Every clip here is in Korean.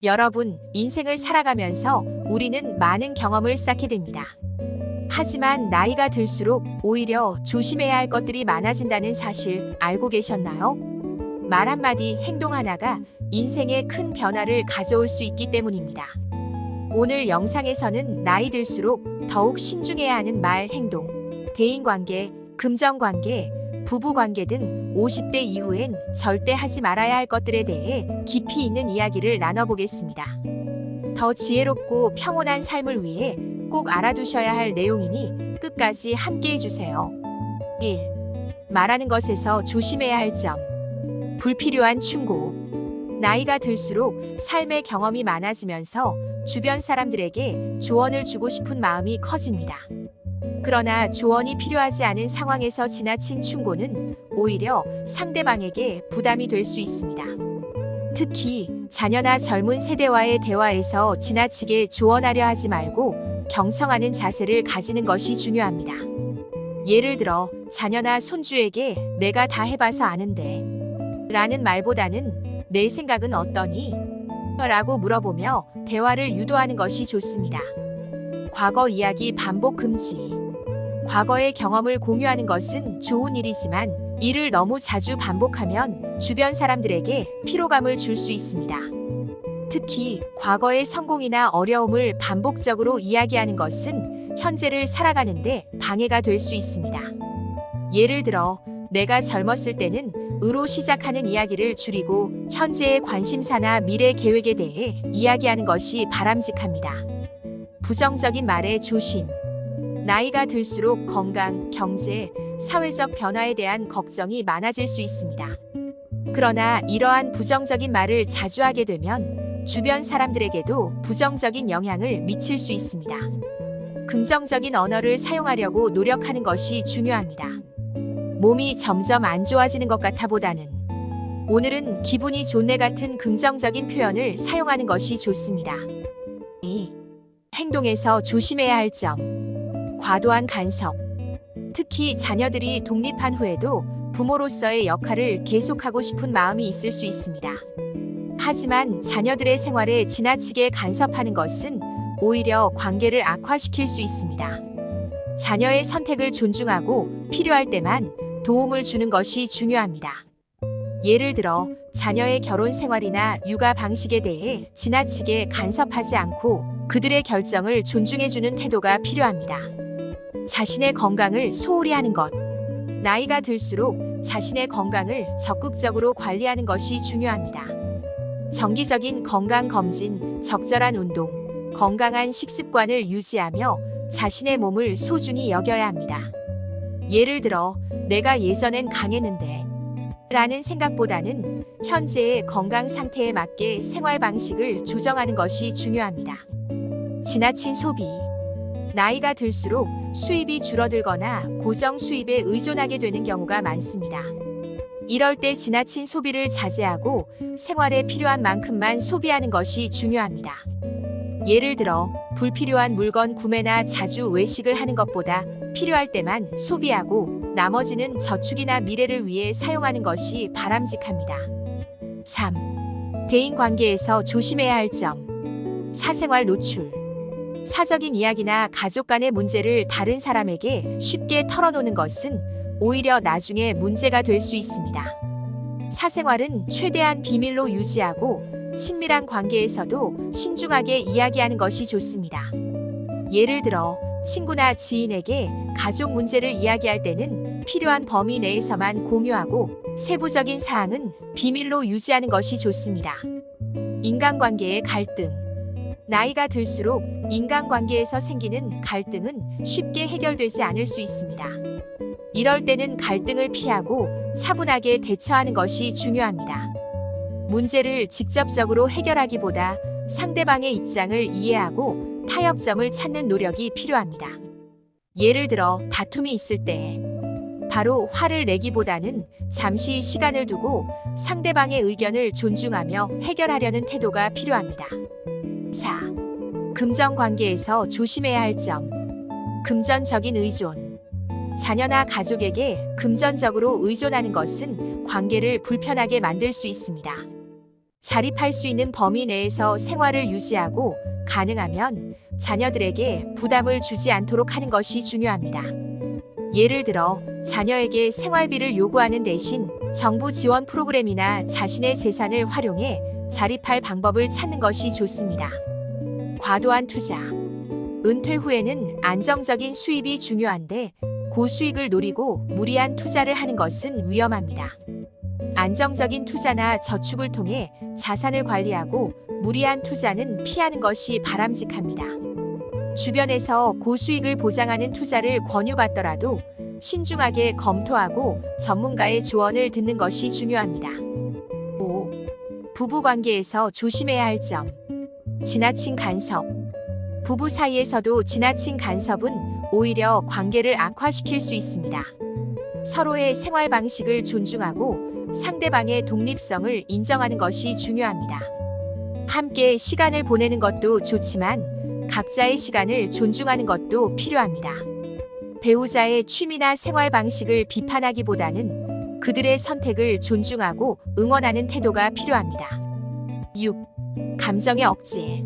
여러분, 인생을 살아가면서 우리는 많은 경험을 쌓게 됩니다. 하지만 나이가 들수록 오히려 조심해야 할 것들이 많아진다는 사실 알고 계셨나요? 말 한마디, 행동 하나가 인생에 큰 변화를 가져올 수 있기 때문입니다. 오늘 영상에서는 나이 들수록 더욱 신중해야 하는 말, 행동, 대인관계, 금전관계, 부부관계 등 50대 이후엔 절대 하지 말아야 할 것들에 대해 깊이 있는 이야기를 나눠보겠습니다. 더 지혜롭고 평온한 삶을 위해 꼭 알아두셔야 할 내용이니 끝까지 함께 해주세요. 1. 말하는 것에서 조심해야 할 점. 불필요한 충고. 나이가 들수록 삶의 경험이 많아지면서 주변 사람들에게 조언을 주고 싶은 마음이 커집니다. 그러나 조언이 필요하지 않은 상황에서 지나친 충고는 오히려 상대방에게 부담이 될 수 있습니다. 특히 자녀나 젊은 세대와의 대화에서 지나치게 조언하려 하지 말고 경청하는 자세를 가지는 것이 중요합니다. 예를 들어 자녀나 손주에게 내가 다 해봐서 아는데 라는 말보다는 내 생각은 어떠니? 라고 물어보며 대화를 유도하는 것이 좋습니다. 과거 이야기 반복 금지. 과거의 경험을 공유하는 것은 좋은 일이지만 이를 너무 자주 반복하면 주변 사람들에게 피로감을 줄 수 있습니다. 특히 과거의 성공이나 어려움을 반복적으로 이야기하는 것은 현재를 살아가는데 방해가 될 수 있습니다. 예를 들어 내가 젊었을 때는 으로 시작하는 이야기를 줄이고 현재의 관심사나 미래 계획에 대해 이야기하는 것이 바람직합니다. 부정적인 말에 조심. 나이가 들수록 건강, 경제, 사회적 변화에 대한 걱정이 많아질 수 있습니다. 그러나 이러한 부정적인 말을 자주 하게 되면 주변 사람들에게도 부정적인 영향을 미칠 수 있습니다. 긍정적인 언어를 사용하려고 노력하는 것이 중요합니다. 몸이 점점 안 좋아지는 것 같아 보다는 오늘은 기분이 좋네 같은 긍정적인 표현을 사용하는 것이 좋습니다. 2. 행동에서 조심해야 할 점. 과도한 간섭. 특히 자녀들이 독립한 후에도 부모로서의 역할을 계속하고 싶은 마음이 있을 수 있습니다. 하지만 자녀들의 생활에 지나치게 간섭하는 것은 오히려 관계를 악화시킬 수 있습니다. 자녀의 선택을 존중하고 필요할 때만 도움을 주는 것이 중요합니다. 예를 들어 자녀의 결혼 생활이나 육아 방식에 대해 지나치게 간섭하지 않고 그들의 결정을 존중해주는 태도가 필요합니다. 자신의 건강을 소홀히 하는 것. 나이가 들수록 자신의 건강을 적극적으로 관리하는 것이 중요합니다. 정기적인 건강검진, 적절한 운동, 건강한 식습관을 유지하며 자신의 몸을 소중히 여겨야 합니다. 예를 들어 내가 예전엔 강했는데 라는 생각보다는 현재의 건강 상태에 맞게 생활 방식을 조정하는 것이 중요합니다. 지나친 소비. 나이가 들수록 수입이 줄어들거나 고정 수입에 의존하게 되는 경우가 많습니다. 이럴 때 지나친 소비를 자제하고 생활에 필요한 만큼만 소비하는 것이 중요합니다. 예를 들어 불필요한 물건 구매나 자주 외식을 하는 것보다 필요할 때만 소비하고 나머지는 저축이나 미래를 위해 사용하는 것이 바람직합니다. 3. 대인관계에서 조심해야 할 점. 사생활 노출. 사적인 이야기나 가족 간의 문제를 다른 사람에게 쉽게 털어놓는 것은 오히려 나중에 문제가 될 수 있습니다. 사생활은 최대한 비밀로 유지하고 친밀한 관계에서도 신중하게 이야기하는 것이 좋습니다. 예를 들어 친구나 지인에게 가족 문제를 이야기할 때는 필요한 범위 내에서만 공유하고 세부적인 사항은 비밀로 유지하는 것이 좋습니다. 인간관계의 갈등. 나이가 들수록 인간관계에서 생기는 갈등은 쉽게 해결되지 않을 수 있습니다. 이럴 때는 갈등을 피하고 차분하게 대처하는 것이 중요합니다. 문제를 직접적으로 해결하기보다 상대방의 입장을 이해하고 타협점을 찾는 노력이 필요합니다. 예를 들어 다툼이 있을 때 바로 화를 내기보다는 잠시 시간을 두고 상대방의 의견을 존중하며 해결하려는 태도가 필요합니다. 4. 금전관계에서 조심해야 할 점. 금전적인 의존. 자녀나 가족에게 금전적으로 의존하는 것은 관계를 불편하게 만들 수 있습니다. 자립할 수 있는 범위 내에서 생활을 유지하고 가능하면 자녀들에게 부담을 주지 않도록 하는 것이 중요합니다. 예를 들어 자녀에게 생활비를 요구하는 대신 정부 지원 프로그램이나 자신의 재산을 활용해 자립할 방법을 찾는 것이 좋습니다. 과도한 투자. 은퇴 후에는 안정적인 수입이 중요한데 고수익을 노리고 무리한 투자를 하는 것은 위험합니다. 안정적인 투자나 저축을 통해 자산을 관리하고 무리한 투자는 피하는 것이 바람직합니다. 주변에서 고수익을 보장하는 투자를 권유받더라도 신중하게 검토하고 전문가의 조언을 듣는 것이 중요합니다. 5. 부부 관계에서 조심해야 할 점. 지나친 간섭. 부부 사이에서도 지나친 간섭은 오히려 관계를 악화시킬 수 있습니다. 서로의 생활 방식을 존중하고 상대방의 독립성을 인정하는 것이 중요합니다. 함께 시간을 보내는 것도 좋지만 각자의 시간을 존중하는 것도 필요합니다. 배우자의 취미나 생활 방식을 비판하기보다는 그들의 선택을 존중하고 응원하는 태도가 필요합니다. 6. 감정의 억제.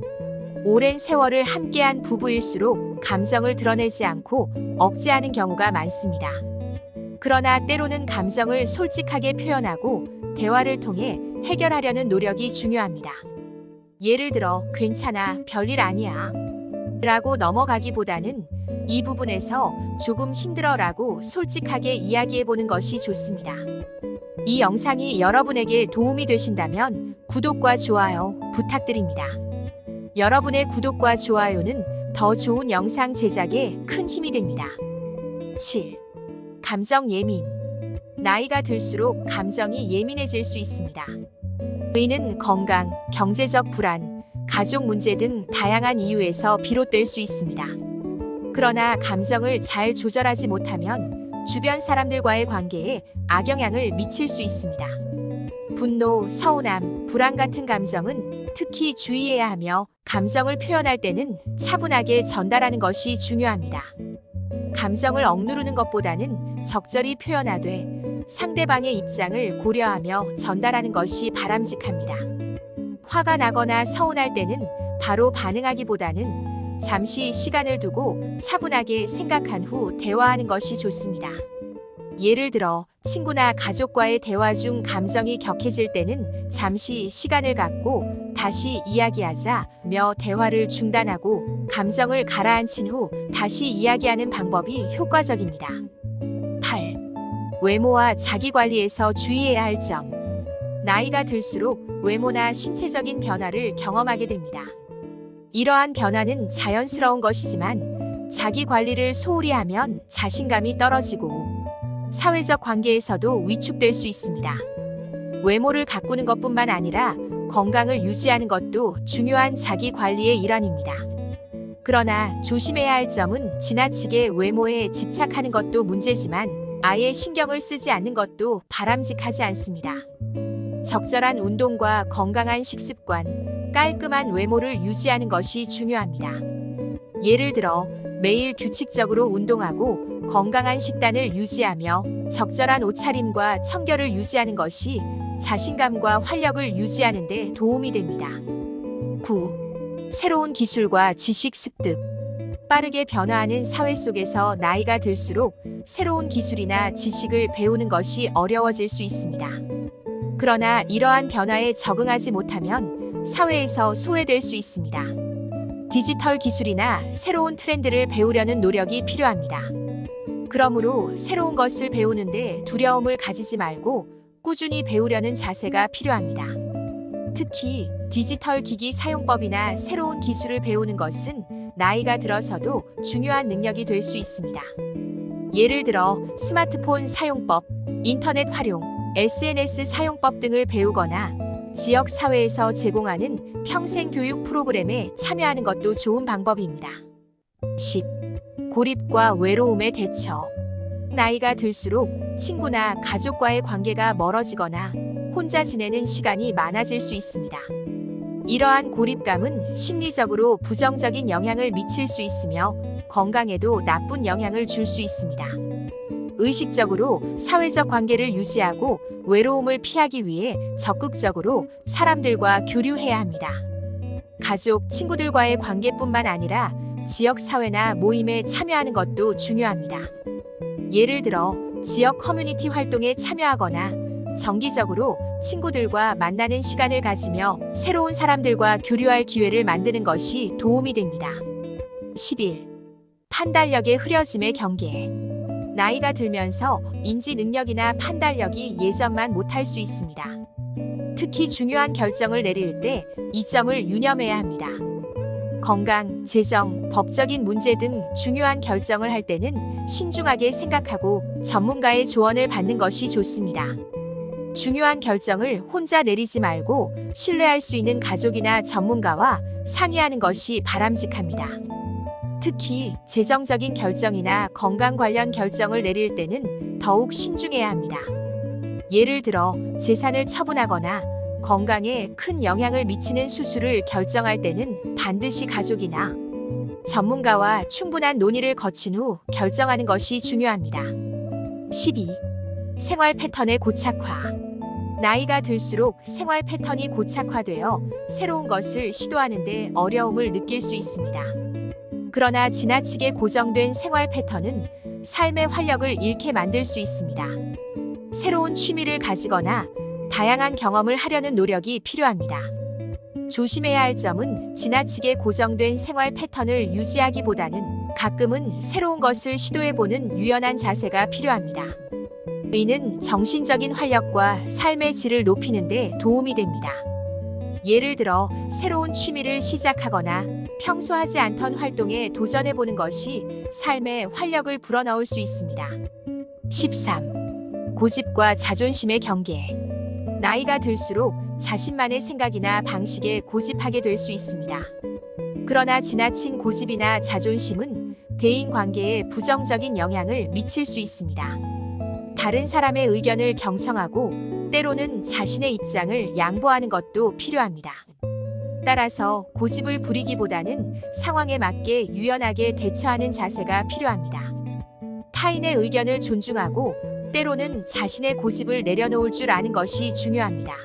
오랜 세월을 함께한 부부일수록 감정을 드러내지 않고 억제하는 경우가 많습니다. 그러나 때로는 감정을 솔직하게 표현하고 대화를 통해 해결하려는 노력이 중요합니다. 예를 들어 괜찮아, 별일 아니야 라고 넘어가기보다는 이 부분에서 조금 힘들어 라고 솔직하게 이야기해보는 것이 좋습니다. 이 영상이 여러분에게 도움이 되신다면 구독과 좋아요 부탁드립니다. 여러분의 구독과 좋아요는 더 좋은 영상 제작에 큰 힘이 됩니다. 7. 감정 예민. 나이가 들수록 감정이 예민해질 수 있습니다. 이는 건강, 경제적 불안, 가족 문제 등 다양한 이유에서 비롯될 수 있습니다. 그러나 감정을 잘 조절하지 못하면 주변 사람들과의 관계에 악영향을 미칠 수 있습니다. 분노, 서운함, 불안 같은 감정은 특히 주의해야 하며 감정을 표현할 때는 차분하게 전달하는 것이 중요합니다. 감정을 억누르는 것보다는 적절히 표현하되 상대방의 입장을 고려하며 전달하는 것이 바람직합니다. 화가 나거나 서운할 때는 바로 반응하기보다는 잠시 시간을 두고 차분하게 생각한 후 대화하는 것이 좋습니다. 예를 들어 친구나 가족과의 대화 중 감정이 격해질 때는 잠시 시간을 갖고 다시 이야기하자며 대화를 중단하고 감정을 가라앉힌 후 다시 이야기하는 방법이 효과적입니다. 8. 외모와 자기관리에서 주의해야 할 점. 나이가 들수록 외모나 신체적인 변화를 경험하게 됩니다. 이러한 변화는 자연스러운 것이지만 자기 관리를 소홀히 하면 자신감이 떨어지고 사회적 관계에서도 위축될 수 있습니다. 외모를 가꾸는 것뿐만 아니라 건강을 유지하는 것도 중요한 자기 관리의 일환입니다. 그러나 조심해야 할 점은 지나치게 외모에 집착하는 것도 문제지만 아예 신경을 쓰지 않는 것도 바람직하지 않습니다. 적절한 운동과 건강한 식습관, 깔끔한 외모를 유지하는 것이 중요합니다. 예를 들어 매일 규칙적으로 운동하고 건강한 식단을 유지하며 적절한 옷차림과 청결을 유지하는 것이 자신감과 활력을 유지하는 데 도움이 됩니다. 9. 새로운 기술과 지식 습득. 빠르게 변화하는 사회 속에서 나이가 들수록 새로운 기술이나 지식을 배우는 것이 어려워질 수 있습니다. 그러나 이러한 변화에 적응하지 못하면 사회에서 소외될 수 있습니다. 디지털 기술이나 새로운 트렌드를 배우려는 노력이 필요합니다. 그러므로 새로운 것을 배우는데 두려움을 가지지 말고 꾸준히 배우려는 자세가 필요합니다. 특히 디지털 기기 사용법이나 새로운 기술을 배우는 것은 나이가 들어서도 중요한 능력이 될 수 있습니다. 예를 들어 스마트폰 사용법, 인터넷 활용, SNS 사용법 등을 배우거나 지역 사회에서 제공하는 평생 교육 프로그램에 참여하는 것도 좋은 방법입니다. 10. 고립과 외로움의 대처. 나이가 들수록 친구나 가족과의 관계가 멀어지거나 혼자 지내는 시간이 많아질 수 있습니다. 이러한 고립감은 심리적으로 부정적인 영향을 미칠 수 있으며 건강에도 나쁜 영향을 줄 수 있습니다. 의식적으로 사회적 관계를 유지하고 외로움을 피하기 위해 적극적으로 사람들과 교류해야 합니다. 가족, 친구들과의 관계뿐만 아니라 지역 사회나 모임에 참여하는 것도 중요합니다. 예를 들어 지역 커뮤니티 활동에 참여하거나 정기적으로 친구들과 만나는 시간을 가지며 새로운 사람들과 교류할 기회를 만드는 것이 도움이 됩니다. 11. 판단력의 흐려짐의 경계. 나이가 들면서 인지 능력이나 판단력이 예전만 못할 수 있습니다. 특히 중요한 결정을 내릴 때 이 점을 유념해야 합니다. 건강, 재정, 법적인 문제 등 중요한 결정을 할 때는 신중하게 생각하고 전문가의 조언을 받는 것이 좋습니다. 중요한 결정을 혼자 내리지 말고 신뢰할 수 있는 가족이나 전문가와 상의하는 것이 바람직합니다. 특히 재정적인 결정이나 건강 관련 결정을 내릴 때는 더욱 신중해야 합니다. 예를 들어 재산을 처분하거나 건강에 큰 영향을 미치는 수술을 결정할 때는 반드시 가족이나 전문가와 충분한 논의를 거친 후 결정하는 것이 중요합니다. 12. 생활 패턴의 고착화. 나이가 들수록 생활 패턴이 고착화되어 새로운 것을 시도하는데 어려움을 느낄 수 있습니다. 그러나 지나치게 고정된 생활 패턴은 삶의 활력을 잃게 만들 수 있습니다. 새로운 취미를 가지거나 다양한 경험을 하려는 노력이 필요합니다. 조심해야 할 점은 지나치게 고정된 생활 패턴을 유지하기보다는 가끔은 새로운 것을 시도해보는 유연한 자세가 필요합니다. 이는 정신적인 활력과 삶의 질을 높이는 데 도움이 됩니다. 예를 들어 새로운 취미를 시작하거나 평소 하지 않던 활동에 도전해보는 것이 삶의 활력을 불어넣을 수 있습니다. 13. 고집과 자존심의 경계. 나이가 들수록 자신만의 생각이나 방식에 고집하게 될 수 있습니다. 그러나 지나친 고집이나 자존심은 대인 관계에 부정적인 영향을 미칠 수 있습니다. 다른 사람의 의견을 경청하고 때로는 자신의 입장을 양보하는 것도 필요합니다. 따라서 고집을 부리기보다는 상황에 맞게 유연하게 대처하는 자세가 필요합니다. 타인의 의견을 존중하고 때로는 자신의 고집을 내려놓을 줄 아는 것이 중요합니다.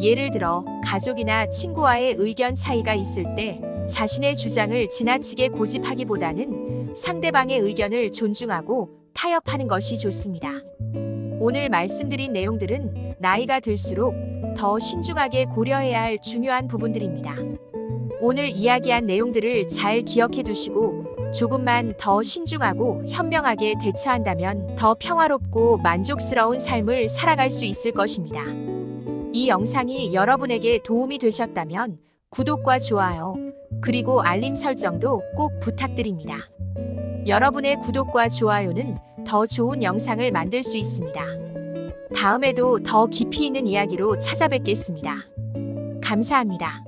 예를 들어 가족이나 친구와의 의견 차이가 있을 때 자신의 주장을 지나치게 고집하기보다는 상대방의 의견을 존중하고 타협하는 것이 좋습니다. 오늘 말씀드린 내용들은 나이가 들수록 더 신중하게 고려해야 할 중요한 부분들입니다. 오늘 이야기한 내용들을 잘 기억해 두시고 조금만 더 신중하고 현명하게 대처한다면 더 평화롭고 만족스러운 삶을 살아갈 수 있을 것입니다. 이 영상이 여러분에게 도움이 되셨다면 구독과 좋아요, 그리고 알림 설정도 꼭 부탁드립니다. 여러분의 구독과 좋아요는 더 좋은 영상을 만들 수 있습니다. 다음에도 더 깊이 있는 이야기로 찾아뵙겠습니다. 감사합니다.